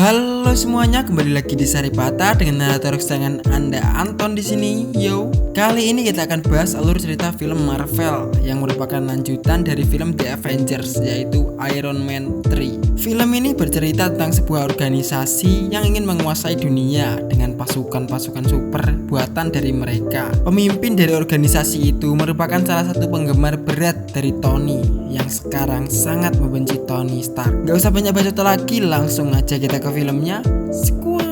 Halo semuanya, kembali lagi di Saripata dengan narator kesayangan Anda, Anton di sini. Yo, kali ini kita akan bahas alur cerita film Marvel yang merupakan lanjutan dari film The Avengers, yaitu Iron Man 3. Film ini bercerita tentang sebuah organisasi yang ingin menguasai dunia dengan pasukan-pasukan super buatan dari mereka. Pemimpin dari organisasi itu merupakan salah satu penggemar berat dari Tony yang sekarang sangat membenci Tony Stark. Gak usah banyak bacot lagi, langsung aja kita ke filmnya. Squad.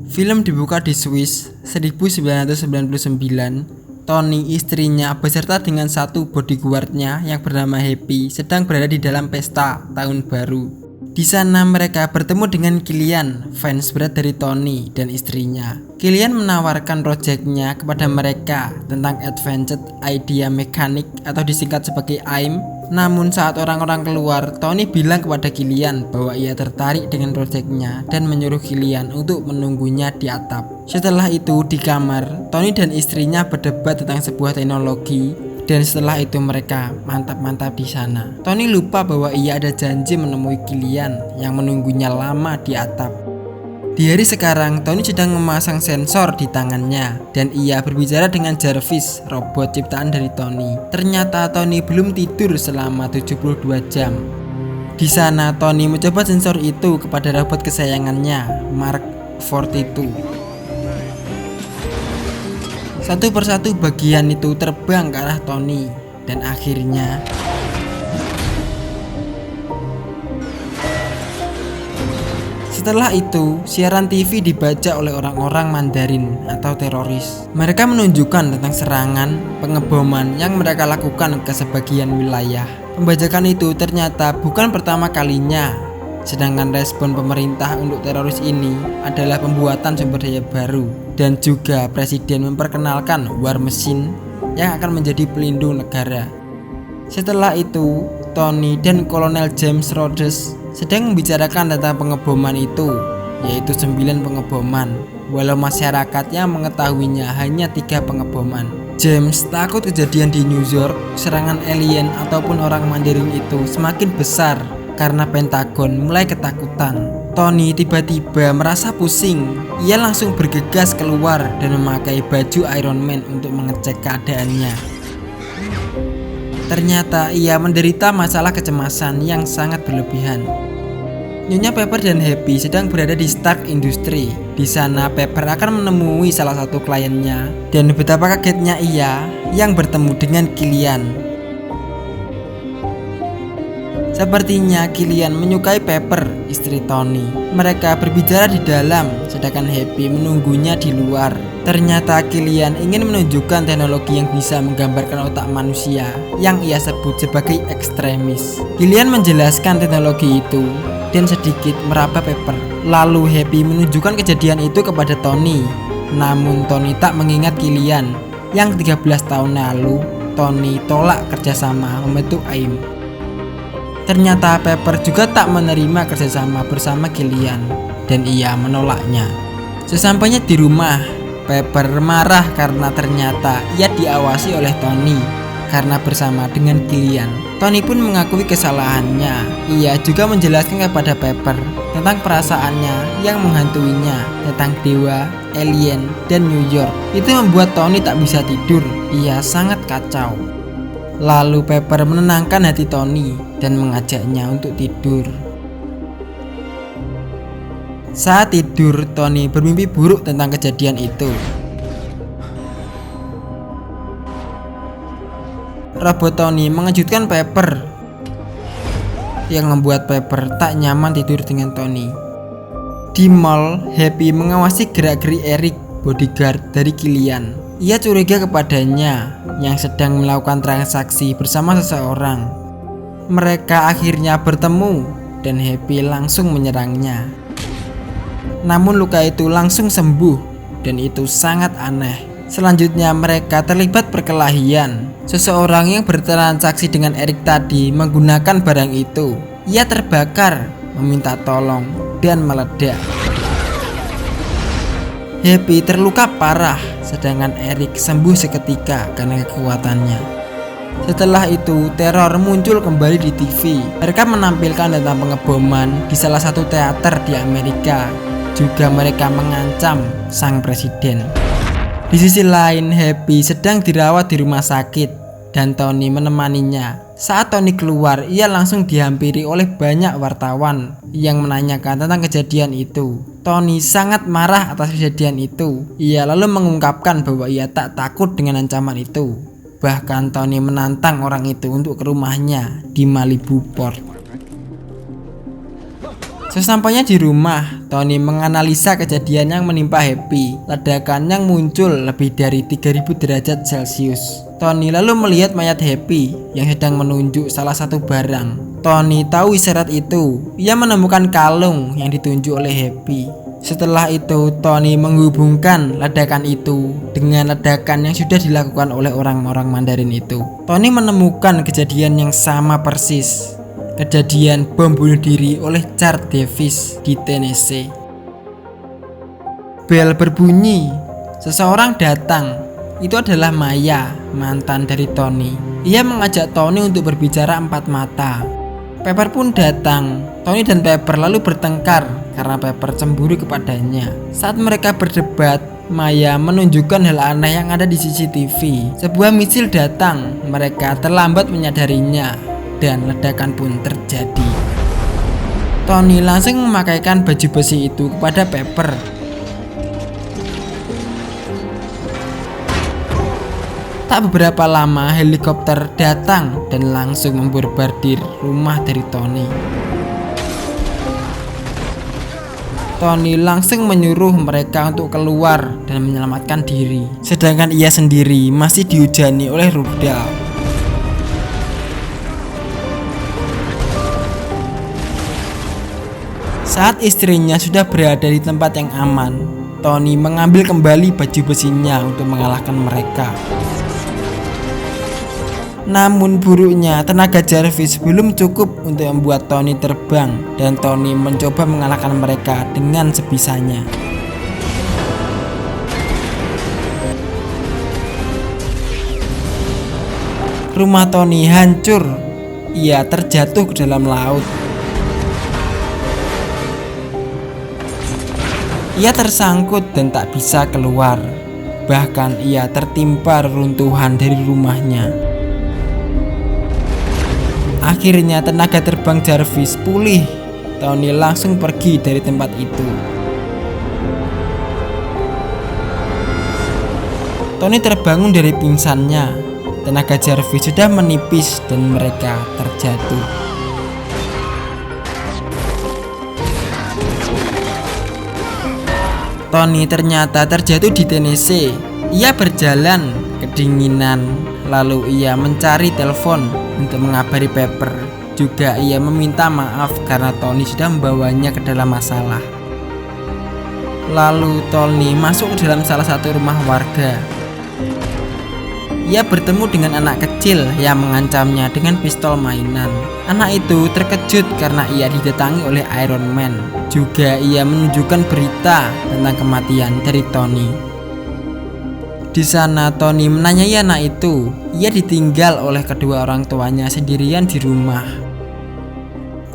Film dibuka di Swiss 1999. Tony, istrinya, beserta dengan satu bodyguardnya yang bernama Happy sedang berada di dalam pesta tahun baru. Di sana mereka bertemu dengan Killian, fans berat dari Tony dan istrinya. Killian menawarkan proyeknya kepada mereka tentang Advanced Idea Mechanic atau disingkat sebagai AIM. Namun saat orang-orang keluar, Tony bilang kepada Killian bahwa ia tertarik dengan proyeknya dan menyuruh Killian untuk menunggunya di atap. Setelah itu di kamar, Tony dan istrinya berdebat tentang sebuah teknologi. Dan setelah itu mereka mantap-mantap di sana. Tony lupa bahwa ia ada janji menemui Killian yang menunggunya lama di atap. Di hari sekarang, Tony sedang memasang sensor di tangannya dan ia berbicara dengan Jarvis, robot ciptaan dari Tony. Ternyata Tony belum tidur selama 72 jam. Di sana Tony mencoba sensor itu kepada robot kesayangannya, Mark 42. Satu persatu bagian itu terbang ke arah Tony dan akhirnya setelah itu siaran TV dibaca oleh orang-orang Mandarin atau teroris. Mereka menunjukkan tentang serangan, pengeboman yang mereka lakukan ke sebagian wilayah. Pembajakan itu ternyata bukan pertama kalinya. Sedangkan respon pemerintah untuk teroris ini adalah pembuatan sumber daya baru dan juga presiden memperkenalkan War Machine yang akan menjadi pelindung negara. Setelah itu, Tony dan Kolonel James Rhodes sedang membicarakan tentang pengeboman itu, yaitu 9 pengeboman, walau masyarakatnya mengetahuinya hanya 3 pengeboman. James takut kejadian di New York, serangan alien ataupun orang Mandarin itu semakin besar karena Pentagon mulai ketakutan. Tony tiba-tiba merasa pusing. Ia langsung bergegas keluar dan memakai baju Iron Man untuk mengecek keadaannya. Ternyata ia menderita masalah kecemasan yang sangat berlebihan. Nyonya Pepper dan Happy sedang berada di Stark Industry. Di sana Pepper akan menemui salah satu kliennya dan betapa kagetnya ia yang bertemu dengan Killian. Sepertinya Killian menyukai Pepper, istri Tony. Mereka berbicara di dalam, sedangkan Happy menunggunya di luar. Ternyata Killian ingin menunjukkan teknologi yang bisa menggambarkan otak manusia, yang ia sebut sebagai ekstremis. Killian menjelaskan teknologi itu dan sedikit meraba Pepper. Lalu Happy menunjukkan kejadian itu kepada Tony. Namun Tony tak mengingat Killian yang 13 tahun lalu Tony tolak kerjasama membentuk AIM. Ternyata Pepper juga tak menerima kerjasama bersama Killian dan ia menolaknya. Sesampainya di rumah, Pepper marah karena ternyata ia diawasi oleh Tony karena bersama dengan Killian. Tony pun mengakui kesalahannya. Ia juga menjelaskan kepada Pepper tentang perasaannya yang menghantuinya tentang dewa, alien, dan New York. Itu membuat Tony tak bisa tidur. Ia sangat kacau. Lalu Pepper menenangkan hati Tony dan mengajaknya untuk tidur. Saat tidur, Tony bermimpi buruk tentang kejadian itu. Robot Tony mengejutkan Pepper yang membuat Pepper tak nyaman tidur dengan Tony. Di mall, Happy mengawasi gerak-gerik Eric, bodyguard dari Killian. Ia curiga kepadanya yang sedang melakukan transaksi bersama seseorang. Mereka akhirnya bertemu dan Happy langsung menyerangnya. Namun luka itu langsung sembuh dan itu sangat aneh. Selanjutnya mereka terlibat perkelahian. Seseorang yang bertransaksi dengan Eric tadi menggunakan barang itu. Ia terbakar, meminta tolong dan meledak. Happy terluka parah sedangkan Eric sembuh seketika karena kekuatannya. Setelah itu, teror muncul kembali di TV. Mereka menampilkan tentang pengeboman di salah satu teater di Amerika. Juga mereka mengancam sang presiden. Di sisi lain, Happy sedang dirawat di rumah sakit dan Tony menemaninya. Saat Tony keluar, ia langsung dihampiri oleh banyak wartawan yang menanyakan tentang kejadian itu. Tony sangat marah atas kejadian itu. Ia lalu mengungkapkan bahwa ia tak takut dengan ancaman itu. Bahkan Tony menantang orang itu untuk ke rumahnya di Malibu Port. Sesampainya di rumah, Tony menganalisa kejadian yang menimpa Happy. Ledakan yang muncul lebih dari 3000 derajat Celcius. Tony lalu melihat mayat Happy yang sedang menunjuk salah satu barang. Tony tahu isyarat itu. Ia menemukan kalung yang ditunjuk oleh Happy. Setelah itu, Tony menghubungkan ledakan itu dengan ledakan yang sudah dilakukan oleh orang-orang Mandarin itu. Tony menemukan kejadian yang sama persis. Kejadian bom bunuh diri oleh Charles Davis di Tennessee. Bel berbunyi. Seseorang datang. Itu adalah Maya, mantan dari Tony. Ia mengajak Tony untuk berbicara empat mata. Pepper pun datang. Tony dan Pepper lalu bertengkar karena Pepper cemburu kepadanya. Saat mereka berdebat, Maya menunjukkan hal aneh yang ada di CCTV. Sebuah misil datang. Mereka terlambat menyadarinya dan ledakan pun terjadi. Tony langsung memakaikan baju besi itu kepada Pepper. Tak beberapa lama helikopter datang dan langsung membombardir rumah dari Tony. Tony langsung menyuruh mereka untuk keluar dan menyelamatkan diri, sedangkan ia sendiri masih dihujani oleh rudal. Saat istrinya sudah berada di tempat yang aman, Tony mengambil kembali baju besinya untuk mengalahkan mereka. Namun buruknya, tenaga Jarvis belum cukup untuk membuat Tony terbang dan Tony mencoba mengalahkan mereka dengan sebisanya. Rumah Tony hancur. Ia terjatuh ke dalam laut. Ia tersangkut dan tak bisa keluar. Bahkan ia tertimpa reruntuhan dari rumahnya. Akhirnya tenaga terbang Jarvis pulih. Tony langsung pergi dari tempat itu. Tony terbangun dari pingsannya. Tenaga Jarvis sudah menipis dan mereka terjatuh. Tony ternyata terjatuh di Tennessee. Ia berjalan kedinginan, lalu ia mencari telepon untuk mengabari Pepper. Juga ia meminta maaf karena Tony sudah membawanya ke dalam masalah. Lalu Tony masuk ke dalam salah satu rumah warga. Ia bertemu dengan anak kecil yang mengancamnya dengan pistol mainan. Anak itu terkejut karena ia didatangi oleh Iron Man. Juga ia menunjukkan berita tentang kematian dari Tony. Di sana Tony menanyai anak itu. Ia ditinggal oleh kedua orang tuanya sendirian di rumah.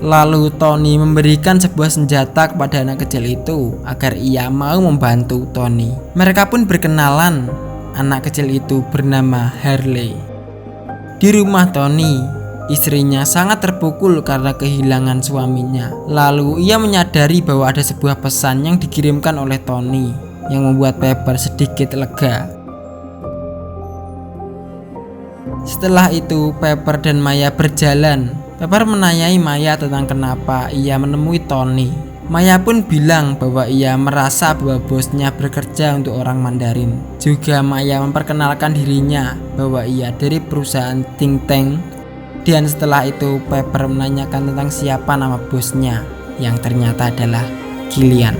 Lalu Tony memberikan sebuah senjata kepada anak kecil itu agar ia mau membantu Tony. Mereka pun berkenalan. Anak kecil itu bernama Harley. Di rumah Tony, istrinya sangat terpukul karena kehilangan suaminya. Lalu ia menyadari bahwa ada sebuah pesan yang dikirimkan oleh Tony yang membuat Pepper sedikit lega. Setelah itu, Pepper dan Maya berjalan. Pepper menanyai Maya tentang kenapa ia menemui Tony. Maya pun bilang bahwa ia merasa bahwa bosnya bekerja untuk orang Mandarin. Juga Maya memperkenalkan dirinya bahwa ia dari perusahaan think tank. Dan setelah itu Pepper menanyakan tentang siapa nama bosnya, yang ternyata adalah Killian.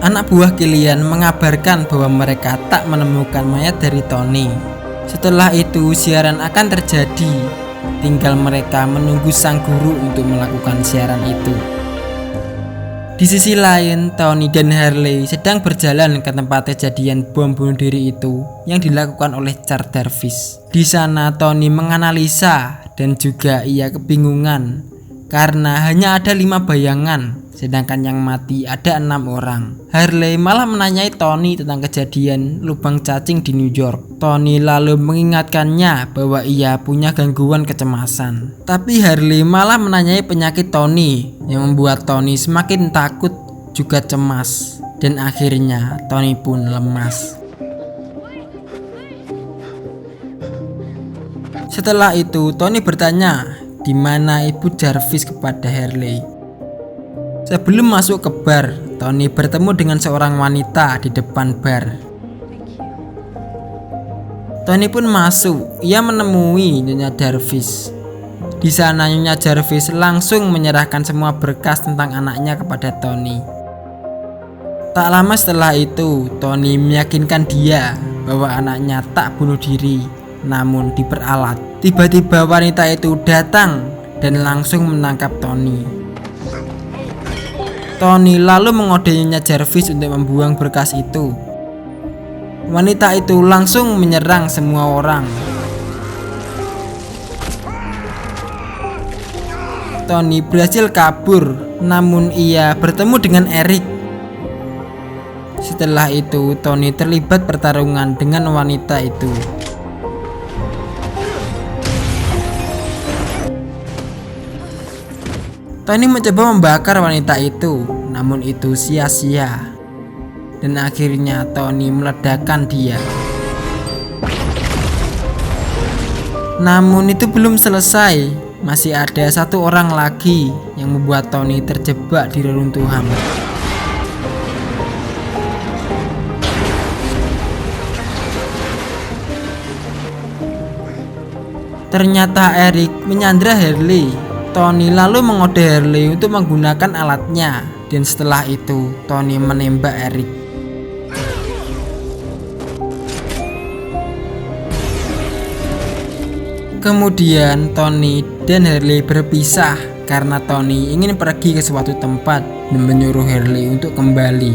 Anak buah Killian mengabarkan bahwa mereka tak menemukan mayat dari Tony. Setelah itu siaran akan terjadi. Tinggal mereka menunggu sang guru untuk melakukan siaran itu. Di sisi lain, Tony dan Harley sedang berjalan ke tempat kejadian bom bunuh diri itu yang dilakukan oleh Charles Darvish. Di sana Tony menganalisa dan juga ia kebingungan karena hanya ada 5 bayangan, sedangkan yang mati ada 6 orang. Harley malah menanyai Tony tentang kejadian lubang cacing di New York. Tony lalu mengingatkannya bahwa ia punya gangguan kecemasan. Tapi Harley malah menanyai penyakit Tony yang membuat Tony semakin takut juga cemas. Dan akhirnya Tony pun lemas. Setelah itu Tony bertanya di mana ibu Jarvis kepada Harley. Sebelum masuk ke bar, Tony bertemu dengan seorang wanita di depan bar. Tony pun masuk, ia menemui Nyonya Jarvis. Di sana Nyonya Jarvis langsung menyerahkan semua berkas tentang anaknya kepada Tony. Tak lama setelah itu, Tony meyakinkan dia bahwa anaknya tak bunuh diri, namun diperalat. Tiba-tiba wanita itu datang dan langsung menangkap Tony. Tony lalu mengode Nyonya Jarvis untuk membuang berkas itu. Wanita itu langsung menyerang semua orang. Tony berhasil kabur, namun ia bertemu dengan Eric. Setelah itu, Tony terlibat pertarungan dengan wanita itu. Tony mencoba membakar wanita itu, namun itu sia-sia. Dan akhirnya Tony meledakkan dia. Namun itu belum selesai, masih ada 1 orang lagi yang membuat Tony terjebak di reruntuhan. Ternyata Eric menyandra Harley. Tony lalu mengode Harley untuk menggunakan alatnya, dan setelah itu Tony menembak Eric. Kemudian Tony dan Harley berpisah karena Tony ingin pergi ke suatu tempat dan menyuruh Harley untuk kembali.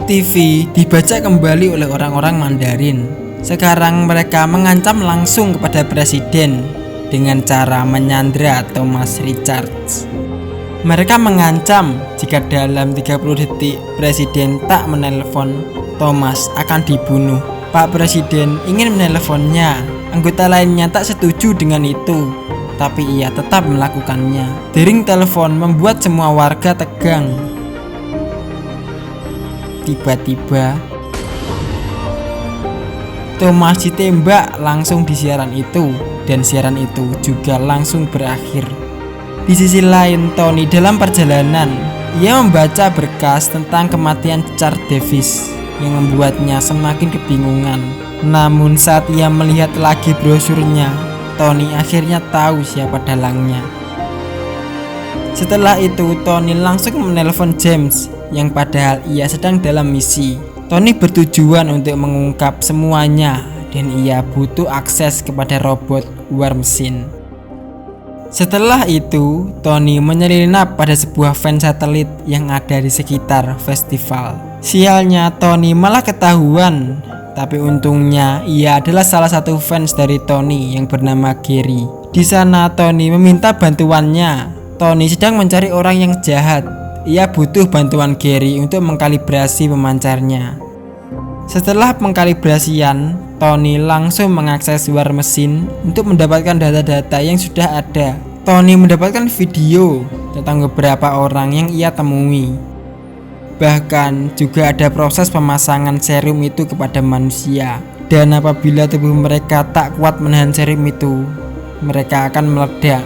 TV dibaca kembali oleh orang-orang Mandarin. Sekarang mereka mengancam langsung kepada presiden dengan cara menyandra Thomas Richards. Mereka mengancam jika dalam 30 detik presiden tak menelpon, Thomas akan dibunuh. Pak Presiden ingin menelponnya. Anggota lainnya tak setuju dengan itu, tapi ia tetap melakukannya. Dering telepon membuat semua warga tegang. Tiba-tiba Thomas ditembak langsung di siaran itu, dan siaran itu juga langsung berakhir. Di sisi lain, Tony dalam perjalanan, ia membaca berkas tentang kematian Charles Darvish yang membuatnya semakin kebingungan. Namun saat ia melihat lagi brosurnya, Tony akhirnya tahu siapa dalangnya. Setelah itu, Tony langsung menelpon James yang padahal ia sedang dalam misi. Tony bertujuan untuk mengungkap semuanya dan ia butuh akses kepada robot war mesin. Setelah itu, Tony menyelinap pada sebuah fan satelit yang ada di sekitar festival. Sialnya, Tony malah ketahuan, tapi untungnya ia adalah salah satu fans dari Tony yang bernama Gary. Di sana Tony meminta bantuannya. Tony sedang mencari orang yang jahat. Ia butuh bantuan Gary untuk mengkalibrasi pemancarnya. Setelah pengkalibrasian, Tony langsung mengakses war mesin untuk mendapatkan data-data yang sudah ada. Tony mendapatkan video tentang beberapa orang yang ia temui. Bahkan juga ada proses pemasangan serum itu kepada manusia. Dan apabila tubuh mereka tak kuat menahan serum itu, mereka akan meledak.